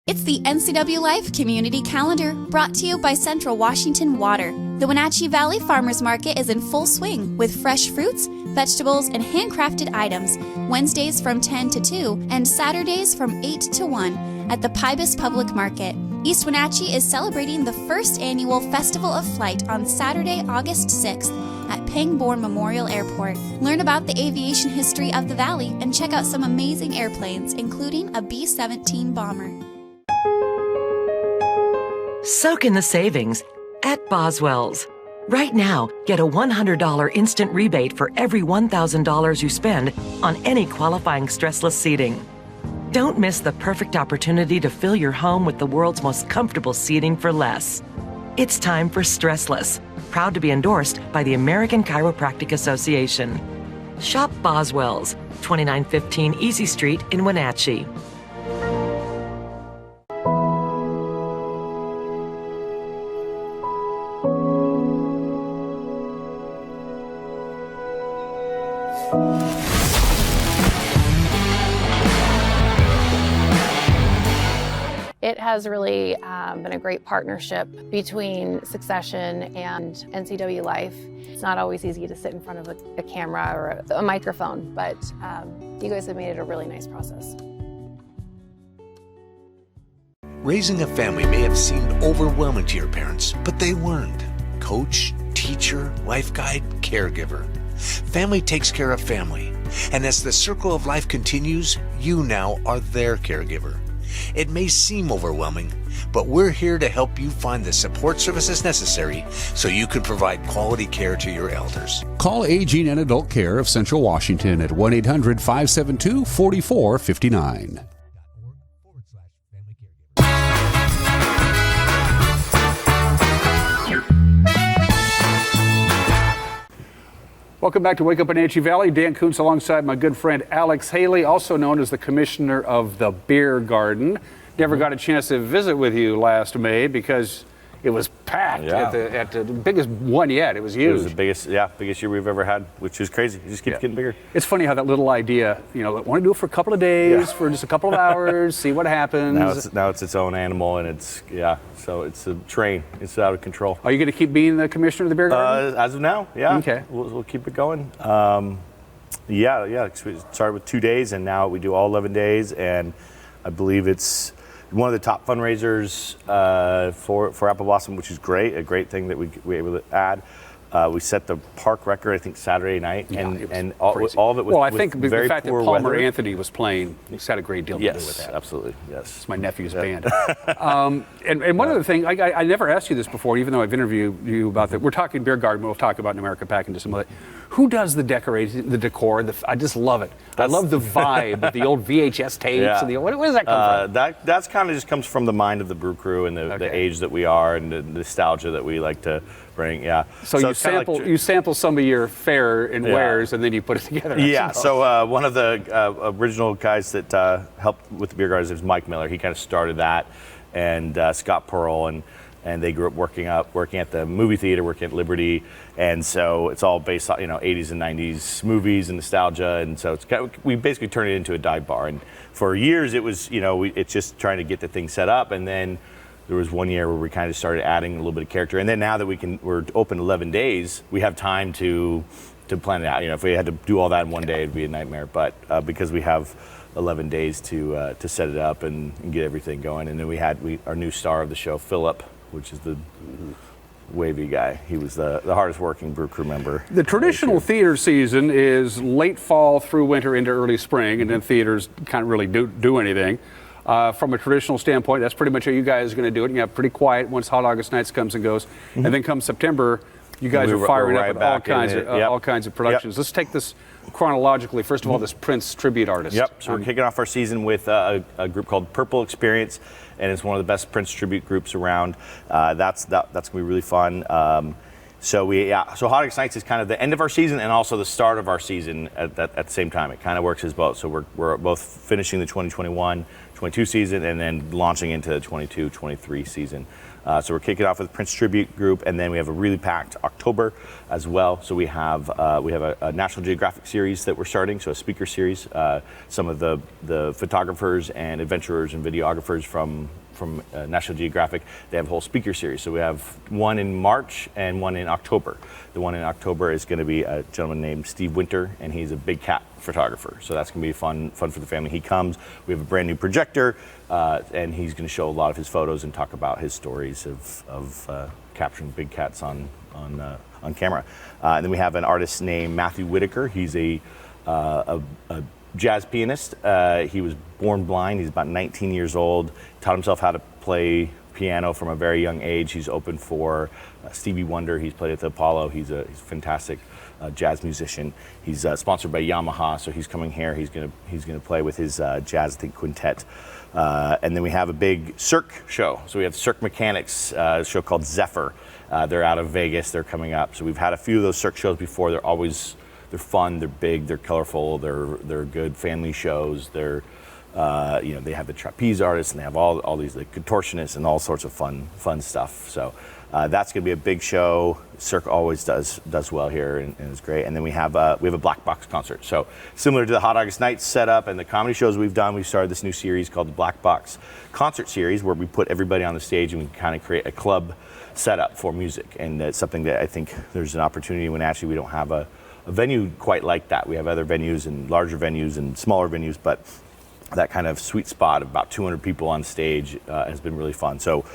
It's the NCW Life Community Calendar, brought to you by Central Washington Water. The Wenatchee Valley Farmers Market is in full swing with fresh fruits, vegetables, and handcrafted items, Wednesdays from 10 to 2 and Saturdays from 8 to 1 at the Pybus Public Market. East Wenatchee is celebrating the first annual Festival of Flight on Saturday, August 6th at Pangbourne Memorial Airport. Learn about the aviation history of the valley and check out some amazing airplanes, including a B-17 bomber. Soak in the savings at Boswell's. Right now, get a $100 instant rebate for every $1,000 you spend on any qualifying stressless seating. Don't miss the perfect opportunity to fill your home with the world's most comfortable seating for less. It's time for Stressless, proud to be endorsed by the American Chiropractic Association. Shop Boswell's, 2915 Easy Street in Wenatchee. It has really been a great partnership between Succession and NCW Life. It's not always easy to sit in front of a camera or a microphone, but you guys have made it a really nice process. Raising a family may have seemed overwhelming to your parents, but they weren't. Coach, teacher, life guide, caregiver. Family takes care of family. And as the circle of life continues, you now are their caregiver. It may seem overwhelming, but we're here to help you find the support services necessary so you can provide quality care to your elders. Call Aging and Adult Care of Central Washington at 1-800-572-4459. Welcome back to Wake Up Wenatchee Valley. Dan Kuntz alongside my good friend Alex Haley, also known as the commissioner of the Beer Garden. Never got a chance to visit with you last May because it was packed at the biggest one yet. It was huge. It was the biggest year we've ever had, which is crazy. It just keeps getting bigger. It's funny how that little idea, I want to do it for a couple of days, for just a couple of hours, see what happens. Now it's its own animal, and so it's a train. It's out of control. Are you going to keep being the commissioner of the Beer Garden? As of now, yeah. Okay. We'll keep it going. We started with 2 days, and now we do all 11 days, and I believe it's one of the top fundraisers for Apple Blossom, which is great. A great thing that we were able to add. We set the park record, I think, Saturday night, and all of it was. Well, I think the fact that Palmer weather. Anthony was playing had a great deal to do with that. Absolutely. Yes, it's my nephew's band. And one other thing, I never asked you this before, even though I've interviewed you about that. We're talking Beer Garden. We'll talk about an American Pack in just a minute. Who does the decoration, the decor? I just love it. I love the vibe, the old VHS tapes. And where does that come from? That's kind of just comes from the mind of the brew crew and the age that we are and the nostalgia that we like to bring. Yeah. So you sample some of your fare and wares, and then you put it together. Yeah. So one of the original guys that helped with the Beer Garden is Mike Miller. He kind of started that, and Scott Pearl, and they grew up working at the movie theater, working at Liberty, and so it's all based on 80s and 90s movies and nostalgia, and so we basically turned it into a dive bar. And for years it was it's just trying to get the thing set up, and then there was 1 year where we kind of started adding a little bit of character, and then now that we're open 11 days, we have time to plan it out. If we had to do all that in one day, it'd be a nightmare. But because we have 11 days to set it up and get everything going, and then we had our new star of the show, Philip, which is the wavy guy. He was the hardest working brew crew member. The traditional theater season is late fall through winter into early spring, and then theaters can't really do anything. From a traditional standpoint, that's pretty much how you guys are going to do it. You have pretty quiet once Hot August Nights comes and goes, and then come September, you guys are firing up with all kinds of productions. Let's take this chronologically. First of all, this Prince tribute artist. Yep. So we're kicking off our season with a group called Purple Experience, and it's one of the best Prince tribute groups around. That's gonna be really fun. So Hot August Nights is kind of the end of our season and also the start of our season at the same time. It kind of works as both. So we're both finishing the 2021-22 season and then launching into the 22-23 season. So we're kicking off with the Prince Tribute Group, and then we have a really packed October as well. So we have a National Geographic series that we're starting, so a speaker series. Some of the photographers and adventurers and videographers from National Geographic, they have a whole speaker series. So we have one in March and one in October. The one in October is going to be a gentleman named Steve Winter, and he's a big cat photographer. So that's going to be fun for the family. He comes. We have a brand new projector, and he's going to show a lot of his photos and talk about his stories of capturing big cats on camera. And then we have an artist named Matthew Whitaker. He's a jazz pianist. He was born blind. He's about 19 years old. Taught himself how to play piano from a very young age. He's opened for Stevie Wonder. He's played at the Apollo. He's a fantastic jazz musician. He's sponsored by Yamaha, so he's coming here. He's gonna play with his jazz, I think, quintet. And then we have a big Cirque show. So we have Cirque Mechanics, a show called Zephyr. They're out of Vegas. They're coming up. So we've had a few of those Cirque shows before. They're fun. They're big. They're colorful. They're good family shows. They're they have the trapeze artists, and they have all these like contortionists and all sorts of fun stuff. So that's going to be a big show. Cirque always does well here, and it's great. And then we have a black box concert. So similar to the Hot August Nights setup and the comedy shows we've done, we started this new series called the Black Box Concert Series, where we put everybody on the stage and we kind of create a club setup for music. And it's something that I think there's an opportunity when actually we don't have a venue quite like that. We have other venues and larger venues and smaller venues, but that kind of sweet spot of about 200 people on stage has been really fun. So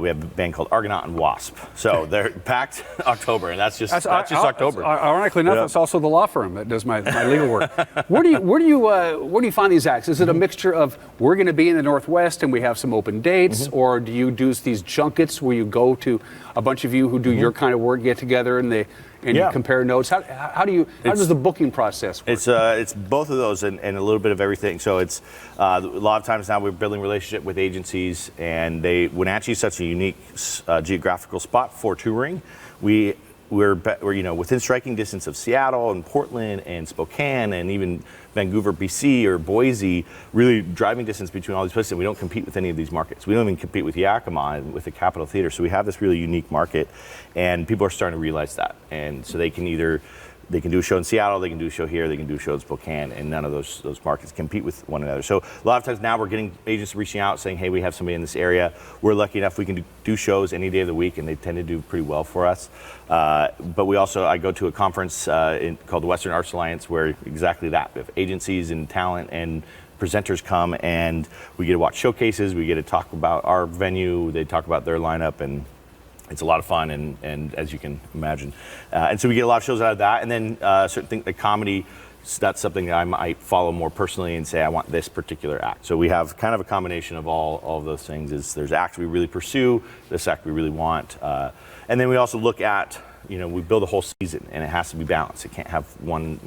we have a band called Argonaut and Wasp. So they're packed October, and that's just October. Ironically enough, that's also the law firm that does my legal work. Where do you find these acts? Is it a mixture of we're going to be in the Northwest and we have some open dates, or do you do these junkets where you go to a bunch of you who do your kind of work, get together and you compare notes? How does the booking process work? It's both of those and a little bit of everything. So it's a lot of times now we're building relationship with agencies, and Wenatchee is such a unique geographical spot for touring. We're within striking distance of Seattle and Portland and Spokane and even Vancouver, BC, or Boise, really driving distance between all these places, and we don't compete with any of these markets. We don't even compete with Yakima and with the Capitol Theater, so we have this really unique market, and people are starting to realize that. And so they can do a show in Seattle, they can do a show here, they can do a show in Spokane, and none of those markets compete with one another. So a lot of times now we're getting agents reaching out saying, hey, we have somebody in this area. We're lucky enough we can do shows any day of the week, and they tend to do pretty well for us. But I go to a conference called the Western Arts Alliance, where exactly that. We have agencies and talent and presenters come, and we get to watch showcases, we get to talk about our venue, they talk about their lineup, and it's a lot of fun, and as you can imagine. And so we get a lot of shows out of that. And then certain things like comedy, that's something that I might follow more personally and say, I want this particular act. So we have kind of a combination of all of those things. There's acts we really pursue, this act we really want. And then we also look at, we build a whole season, and it has to be balanced. It can't have one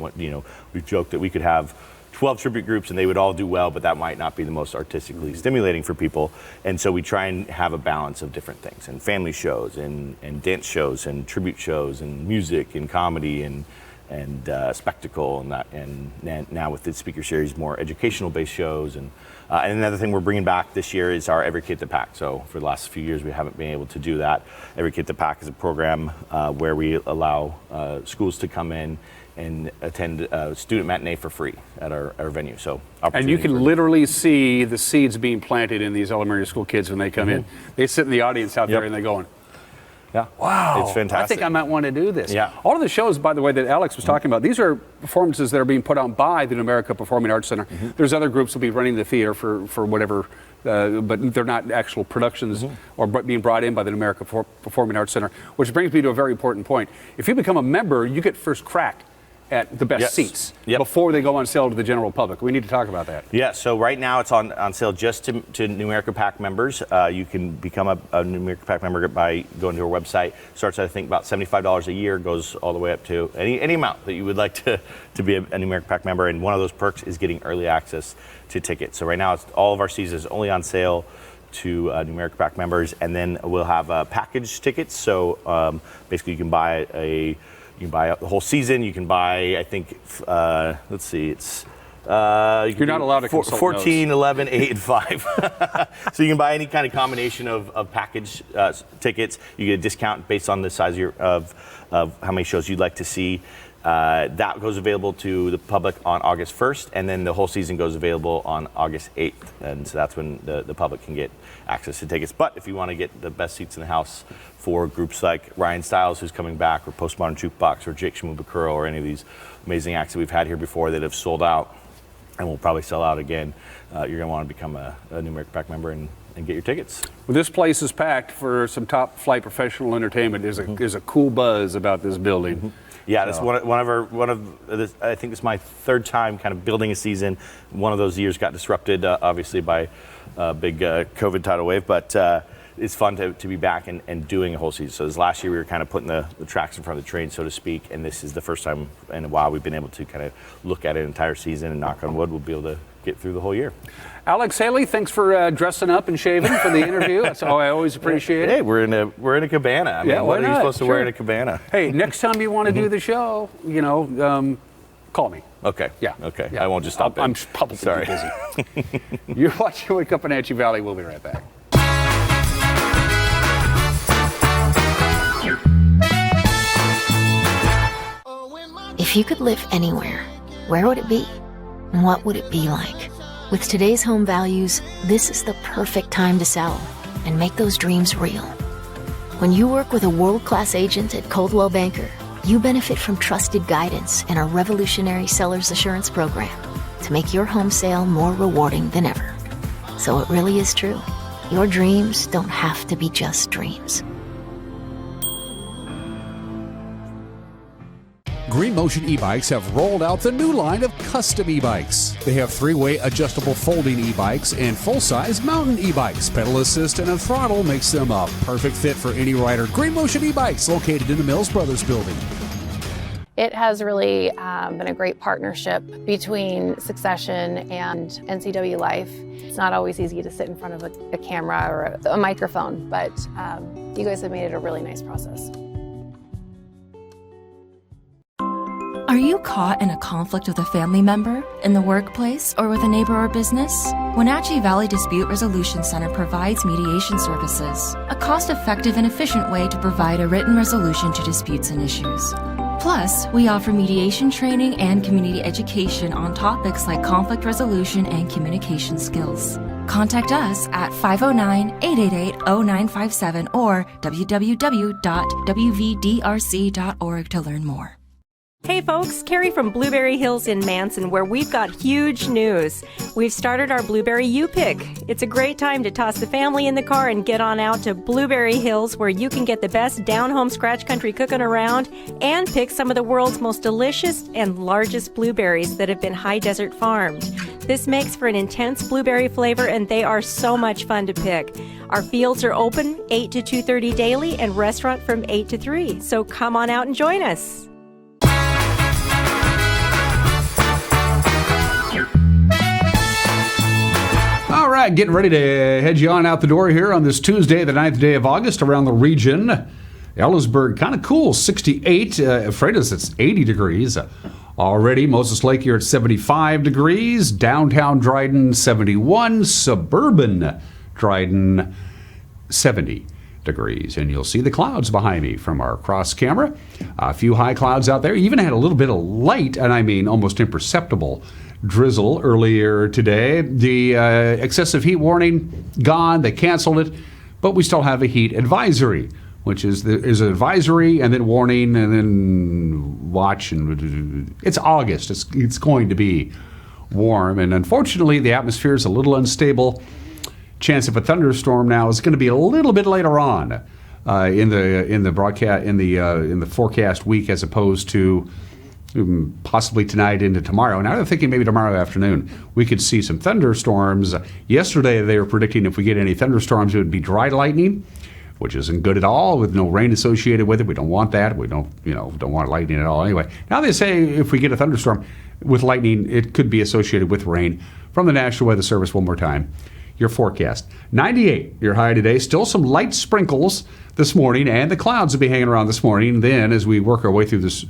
we've joked that we could have 12 tribute groups and they would all do well, but that might not be the most artistically stimulating for people. And so we try and have a balance of different things, and family shows and dance shows and tribute shows and music and comedy and spectacle and now with the speaker series, more educational based shows. And another thing we're bringing back this year is our Every Kid to Pack. So for the last few years we haven't been able to do that. Every Kid to Pack is a program where we allow schools to come in and attend a student matinee for free at our venue. So, and you can literally see the seeds being planted in these elementary school kids when they come in. They sit in the audience out there and they're going, yeah, wow, it's fantastic. I think I might want to do this. Yeah. All of the shows, by the way, that Alex was talking about, these are performances that are being put on by the New America Performing Arts Center. There's other groups that will be running the theater for whatever, but they're not actual productions or being brought in by the New America Performing Arts Center, which brings me to a very important point. If you become a member, you get first crack at the best seats before they go on sale to the general public. We need to talk about that. Yeah, so right now it's on sale just to New America PAC members. You can become a New America PAC member by going to our website. Starts at, I think, about $75 a year, goes all the way up to any amount that you would like to be a New America PAC member. And one of those perks is getting early access to tickets. So right now all of our seasons only on sale to New America PAC members. And then we'll have package tickets. So basically you can buy the whole season. You can buy, I think, let's see, it's... You're not allowed to consult 14, notes. 11, 8, and 5. So you can buy any kind of combination of package tickets. You get a discount based on the size of how many shows you'd like to see. That goes available to the public on August 1st, and then the whole season goes available on August 8th. And so that's when the public can get access to tickets. But if you want to get the best seats in the house for groups like Ryan Stiles, who's coming back, or Postmodern Jukebox, or Jake Shimubakuro, or any of these amazing acts that we've had here before that have sold out and will probably sell out again, you're going to want to become a New America PAC member and get your tickets. Well, this place is packed for some top flight professional entertainment. There's a cool buzz about this building. Yeah, that's I think it's my third time kind of building a season. One of those years got disrupted, obviously, by a big COVID tidal wave, but it's fun to be back and doing a whole season. So this last year we were kind of putting the tracks in front of the train, so to speak, and this is the first time in a while we've been able to kind of look at an entire season, and knock on wood, we'll be able to get through the whole year. Alex Haley, thanks for dressing up and shaving for the interview. That's all I always appreciate it. Hey, we're in a cabana. I mean, what are you supposed to wear in a cabana? Hey, next time you want to do the show, call me. Okay. Yeah. Okay. Yeah. I won't just stop in. I'm probably Sorry. busy. You're watching Wake Up Wenatchee Valley. We'll be right back. If you could live anywhere, where would it be? And what would it be like? With today's home values, this is the perfect time to sell and make those dreams real. When you work with a world-class agent at Coldwell Banker, you benefit from trusted guidance and our revolutionary seller's assurance program to make your home sale more rewarding than ever. So it really is true. Your dreams don't have to be just dreams. Green Motion e-bikes have rolled out the new line of custom e-bikes. They have three-way adjustable folding e-bikes and full-size mountain e-bikes. Pedal assist and a throttle makes them a perfect fit for any rider. Green Motion e-bikes, located in the Mills Brothers building. It has really been a great partnership between Succession and NCW Life. It's not always easy to sit in front of a camera or a microphone, but you guys have made it a really nice process. Are you caught in a conflict with a family member, in the workplace, or with a neighbor or business? Wenatchee Valley Dispute Resolution Center provides mediation services, a cost-effective and efficient way to provide a written resolution to disputes and issues. Plus, we offer mediation training and community education on topics like conflict resolution and communication skills. Contact us at 509-888-0957 or www.wvdrc.org to learn more. Hey folks, Carrie from Blueberry Hills in Manson, where we've got huge news. We've started our Blueberry U-Pick. It's a great time to toss the family in the car and get on out to Blueberry Hills, where you can get the best down-home scratch country cooking around and pick some of the world's most delicious and largest blueberries that have been high desert farmed. This makes for an intense blueberry flavor, and they are so much fun to pick. Our fields are open 8 to 2:30 daily and restaurant from 8 to 3, so come on out and join us. All right, getting ready to head you on out the door here on this Tuesday, the 9th day of August, around the region. Ellisburg, kind of cool, 68. Freitas, it's 80 degrees. Already, Moses Lake, you're at 75 degrees. Downtown Dryden, 71. Suburban Dryden, 70 degrees. And you'll see the clouds behind me from our cross camera. A few high clouds out there. Even had a little bit of light, and I mean almost imperceptible, drizzle earlier today. The excessive heat warning gone. They canceled it, but we still have a heat advisory, which is an advisory and then warning and then watch. And it's August. It's going to be warm, and unfortunately, the atmosphere is a little unstable. Chance of a thunderstorm now is going to be a little bit later on in the broadcast in the forecast week, as opposed to possibly tonight into tomorrow. Now they're thinking maybe tomorrow afternoon we could see some thunderstorms. Yesterday they were predicting if we get any thunderstorms, it would be dry lightning, which isn't good at all, with no rain associated with it. We don't want that. We don't want lightning at all anyway. Now they say if we get a thunderstorm with lightning, it could be associated with rain. From the National Weather Service, one more time, your forecast. 98, your high today. Still some light sprinkles this morning, and the clouds will be hanging around this morning. Then as we work our way through this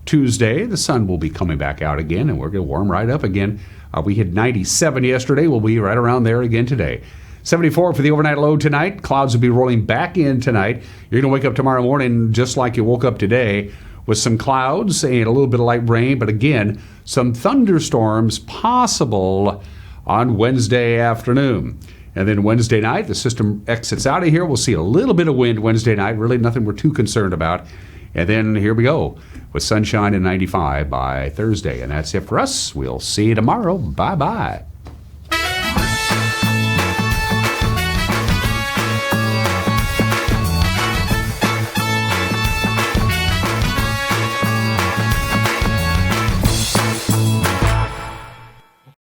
Tuesday, the sun will be coming back out again, and we're going to warm right up again. We hit 97 yesterday. We'll be right around there again today. 74 for the overnight low tonight. Clouds will be rolling back in tonight. You're going to wake up tomorrow morning just like you woke up today, with some clouds and a little bit of light rain, but again, some thunderstorms possible on Wednesday afternoon. And then Wednesday night, the system exits out of here. We'll see a little bit of wind Wednesday night. Really nothing we're too concerned about. And then here we go with sunshine and 95 by Thursday. And that's it for us. We'll see you tomorrow. Bye-bye.